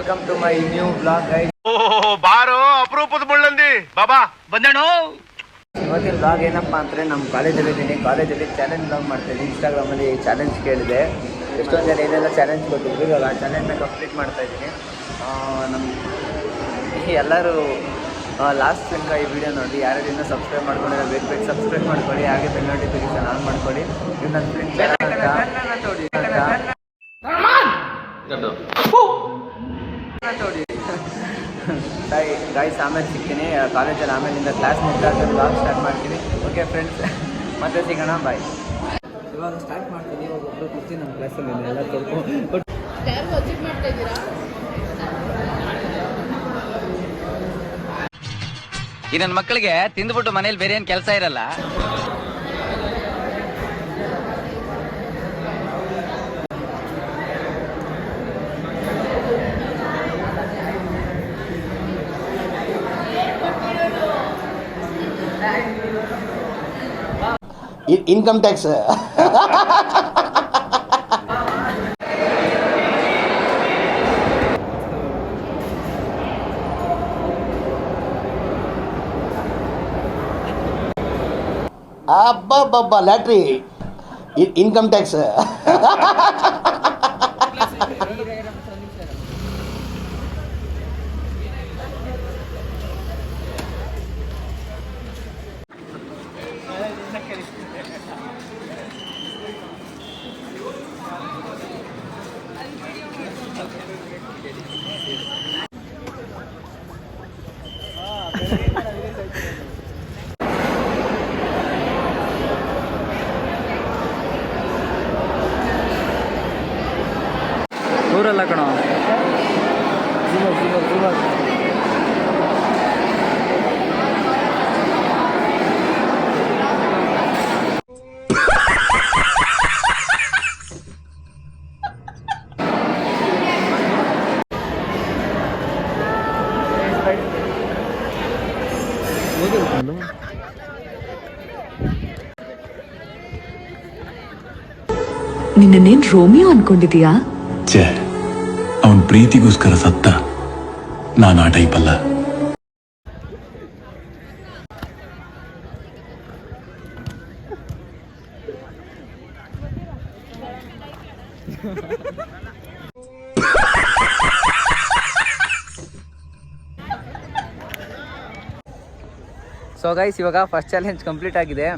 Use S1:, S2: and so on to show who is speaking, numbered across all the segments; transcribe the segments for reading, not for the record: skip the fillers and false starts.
S1: Welcome to my new blog guys.
S2: ಬಾರೋ ಅಪರೂಪದ ಮುಳ್ಳಂದಿ ಬಾಬಾ ಬಂದೇಣೋ.
S1: ಇವತ್ತಿನ ಬ್ಲಾಗ್ ಏನಪ್ಪ ಅಂದರೆ ನಮ್ಮ ಕಾಲೇಜಲ್ಲಿದ್ದೀನಿ. ಕಾಲೇಜಲ್ಲಿ ಚಾಲೆಂಜ್ ಬ್ಲಾಗ್ ಮಾಡ್ತಾಯಿದ್ದೀನಿ. ಇನ್ಸ್ಟಾಗ್ರಾಮಲ್ಲಿ ಚಾಲೆಂಜ್ ಕೇಳಿದೆ, ಎಷ್ಟೊಂದು ಜನ ಏನೆಲ್ಲ ಚಾಲೆಂಜ್ ಕೊಟ್ಟಿದ್ರು. ಇವಾಗ ಆ ಚಾಲೆಂಜ್ನ ಕಂಪ್ಲೀಟ್ ಮಾಡ್ತಾಯಿದ್ದೀನಿ. ನಮ್ಮ ಎಲ್ಲರೂ ಲಾಸ್ಟ್ ತನಕ ಈ ವಿಡಿಯೋ ನೋಡಿ. ಯಾರು ಇನ್ನೂ ಸಬ್ಸ್ಕ್ರೈಬ್ ಮಾಡ್ಕೊಂಡಿಲ್ಲ ಬೇಗ ಸಬ್ಸ್ಕ್ರೈಬ್ ಮಾಡ್ಕೊಳ್ಳಿ. ಹಾಗೆ ಬೆಲ್ ನೋಟಿಫಿಕೇಶನ್ ಆನ್ ಮಾಡ್ಕೊಳ್ಳಿ. ನೀವು ನನ್ನ ಫ್ರೆಂಡ್ಸ್ ಗಾಯ್ಸ್ ಆಮೇಲೆ ಸಿಗ್ತೀನಿ ಕಾಲೇಜಲ್ಲಿ. ಆಮೇಲಿಂದ ಕ್ಲಾಸ್ ಮುಗಿದಾಗ ಬ್ಲಾಗ್ ಸ್ಟಾರ್ಟ್ ಮಾಡ್ತೀನಿ. ಓಕೆ ಫ್ರೆಂಡ್ಸ್, ಮತ್ತೆ ಸಿಗೋಣ, ಬಾಯ್. ಇವಾಗ ಸ್ಟಾರ್ಟ್ ಮಾಡ್ತೀನಿ. ಇವಾಗ ಒಬ್ಬರು ಕೂರ್ತೀನಿ ನಮ್ಮ ಕ್ಲಾಸಲ್ಲಿ ಎಲ್ಲ ತೊಳ್ಕೊಂಡು
S3: ಈ ನನ್ನ ಮಕ್ಕಳಿಗೆ ತಿಂದ್ಬಿಟ್ಟು ಮನೇಲಿ ಬೇರೆ ಏನು ಕೆಲಸ ಇರಲ್ಲ.
S4: ಇನ್ಕಮ್ ಟ್ಯಾಕ್ಸ್ ಅಬ್ಬಬ್ಬಬ್ಬ ಲ್ಯಾಟ್ರಿ ಇನ್ಕಮ್ ಟ್ಯಾಕ್ಸ್
S1: ಊರಲ್ಲ ಕಣೋ.
S5: ನಿನ್ನೇನ್ ರೋಮಿಯೋ ಅನ್ಕೊಂಡಿದೀಯಾ?
S6: ಅವನ್ ಪ್ರೀತಿಗೋಸ್ಕರ ಸತ್ತ. ನಾನು ಆ ಟೈಪ್ ಅಲ್ಲ.
S1: ಸೊ ಗೈಸ್, ಇವಾಗ ಫಸ್ಟ್ ಚಾಲೆಂಜ್ ಕಂಪ್ಲೀಟ್ ಆಗಿದೆ.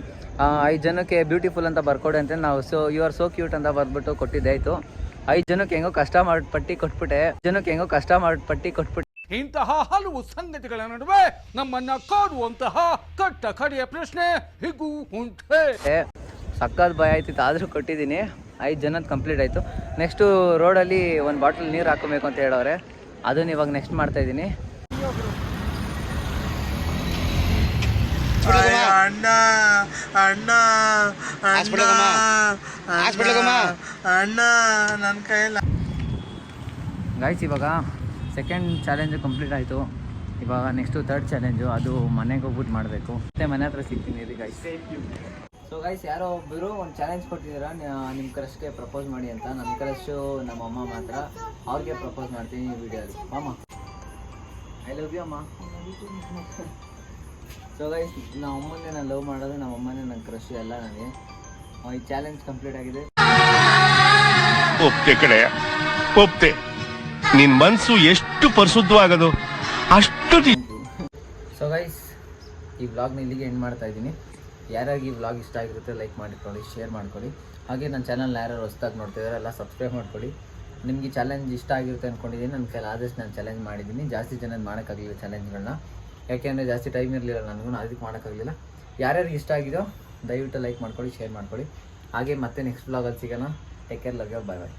S1: 5 ಜನಕ್ಕೆ ಬ್ಯೂಟಿಫುಲ್ ಅಂತ ಬರ್ಕೊಡಿ ಅಂತ ನಾವು ಯು ಆರ್ ಸೋ ಕ್ಯೂಟ್ ಅಂತ ಬರ್ಬಿಟ್ಟು ಕೊಟ್ಟಿದ್ದೆ. ಆಯಿತು. 5 ಜನಕ್ಕೆ ಹೆಂಗೋ ಕಷ್ಟ ಮಾಡಿ ಪಟ್ಟಿ ಕೊಟ್ಬಿಟ್ಟೆ.
S2: ಇಂತಹ ಹಲವು ಸಂಗತಿಗಳ ನಡುವೆ ನಮ್ಮನ್ನ ಕಾಡುವಂತಹ ಕಟ್ಟ ಕಡೆಯ ಪ್ರಶ್ನೆ ಹೀಗೂ ಉಂಟೆ.
S1: ಸಕ್ಕತ್ ಭಯ ಆಯ್ತಿತ್ತು, ಆದರೂ ಕೊಟ್ಟಿದ್ದೀನಿ. 5 ಜನದ ಕಂಪ್ಲೀಟ್ ಆಯಿತು. ನೆಕ್ಸ್ಟು ರೋಡಲ್ಲಿ ಒಂದು ಬಾಟಲ್ ನೀರು ಹಾಕೋಬೇಕು ಅಂತ ಹೇಳೋರೆ. ಅದನ್ನ ಇವಾಗ ನೆಕ್ಸ್ಟ್ ಮಾಡ್ತಾಯಿದ್ದೀನಿ.
S4: ಅಣ್ಣ ಅಣ್ಣ ಅಣ್ಣ ನನ್ನ ಕೈಯಲ್ಲ.
S1: ಗೈಸ್, ಇವಾಗ ಸೆಕೆಂಡ್ ಚಾಲೆಂಜು ಕಂಪ್ಲೀಟ್ ಆಯಿತು. ಇವಾಗ ನೆಕ್ಸ್ಟು ಥರ್ಡ್ ಚಾಲೆಂಜು, ಅದು ಮನೆಗೆ ಹೋಗ್ಬಿಟ್ಟು ಮಾಡಬೇಕು. ಮತ್ತೆ ಮನೆ ಹತ್ರ ಸಿಗ್ತೀನಿ ರೀ ಗೈಸ್. ಸೊ ಗೈಸ್, ಯಾರೋ ಒಬ್ಬರು ಒಂದು ಚಾಲೆಂಜ್ ಕೊಟ್ಟಿದ್ದೀರಾ, ನಿಮ್ಮ ಕ್ರಶ್ಗೆ ಪ್ರಪೋಸ್ ಮಾಡಿ ಅಂತ. ನನ್ನ ಕ್ರಶ್ಶು ನಮ್ಮ ಅಮ್ಮ ಮಾತ್ರ. ಅವ್ರಿಗೆ ಪ್ರಪೋಸ್ ಮಾಡ್ತೀನಿ ಈ ವಿಡಿಯೋಲಿ. ಅಮ್ಮ, ಐ ಲವ್ ಯು ಅಮ್ಮ. ಸೊ ಗೈಸ್, ನಮ್ಮ ಅಮ್ಮನೇ ನಾನು ಲವ್ ಮಾಡೋದು, ನಮ್ಮ ಅಮ್ಮನೇ ನನ್ನ ಕ್ರಶ್ ಎಲ್ಲ ನನಗೆ. ಈ ಚಾಲೆಂಜ್ ಕಂಪ್ಲೀಟ್ ಆಗಿದೆ.
S2: ಒಪ್ತೆ ಕಡೆ ಒಪ್ತೆ. ನಿನ್ ಮನ್ಸು ಎಷ್ಟು ಪರಿಶುದ್ಧವಾಗದು ಅಷ್ಟು.
S1: ಸೊ ಗೈಸ್, ಈ ವ್ಲಾಗ್ನ ಇಲ್ಲಿಗೆ ಎಂಡ್ ಮಾಡ್ತಾ ಇದ್ದೀನಿ. ಯಾರ್ಯಾರಿಗೆ ಈ ವ್ಲಾಗ್ ಇಷ್ಟ ಆಗಿರುತ್ತೆ ಲೈಕ್ ಮಾಡಿಕೊಳ್ಳಿ, ಶೇರ್ ಮಾಡ್ಕೊಳ್ಳಿ. ಹಾಗೆ ನನ್ನ ಚಾನಲ್ನ ಯಾರು ಹೊಸ್ದಾಗಿ ನೋಡ್ತಿದ್ದಾರೆ ಎಲ್ಲ ಸಬ್ಸ್ಕ್ರೈಬ್ ಮಾಡ್ಕೊಳ್ಳಿ. ನಿಮಗೆ ಚಾಲೆಂಜ್ ಇಷ್ಟ ಆಗಿರುತ್ತೆ ಅಂದ್ಕೊಂಡಿದ್ದೀನಿ. ನನ್ನ ಕೈಲಿ ಆದಷ್ಟು ನಾನು ಚಾಲೆಂಜ್ ಮಾಡಿದ್ದೀನಿ. ಜಾಸ್ತಿ ಜನದ ಮಾಡೋಕ್ಕಾಗಲಿಲ್ಲ ಚಾಲೆಂಜ್ಗಳನ್ನ, ಯಾಕೆಂದರೆ ಜಾಸ್ತಿ ಟೈಮ್ ಇರಲಿಲ್ಲ ನನಗೂ, ಅದಕ್ಕೆ ಮಾಡೋಕ್ಕಾಗಲಿಲ್ಲ. ಯಾರ್ಯಾರಿಗೆ ಇಷ್ಟ ಆಗಿದೋ ದಯವಿಟ್ಟು ಲೈಕ್ ಮಾಡ್ಕೊಳ್ಳಿ, ಶೇರ್ ಮಾಡ್ಕೊಳ್ಳಿ. ಹಾಗೆ ಮತ್ತೆ ನೆಕ್ಸ್ಟ್ ವ್ಲಾಗಲ್ಲಿ ಸಿಗೋಣ. Take care, love you, bye bye.